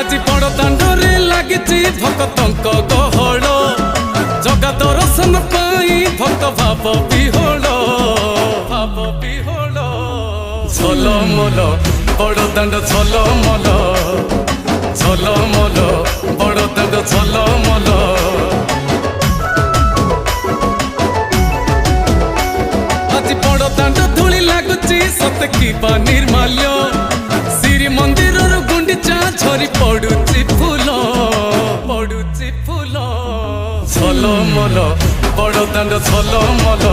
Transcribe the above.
আজি বড় দাଣ୍ଡরে লাগিছি ভক্তଙ୍କ গহଳ জগা দর্শন পাই ভক্ত ভাব বিহଳ ঝলমল বড় দাণ্ড ঝলমল ঝলমল বড় দাণ্ড ঝলমল আজি বড় দাণ্ড ধূলি লাগুছি সতে কিবা নির্মাল্য শ্রী মন্দিরর গুন্ডিচা ঝরি পড়ুছি ফুল ঝলমল বড় দাণ্ড ঝলমল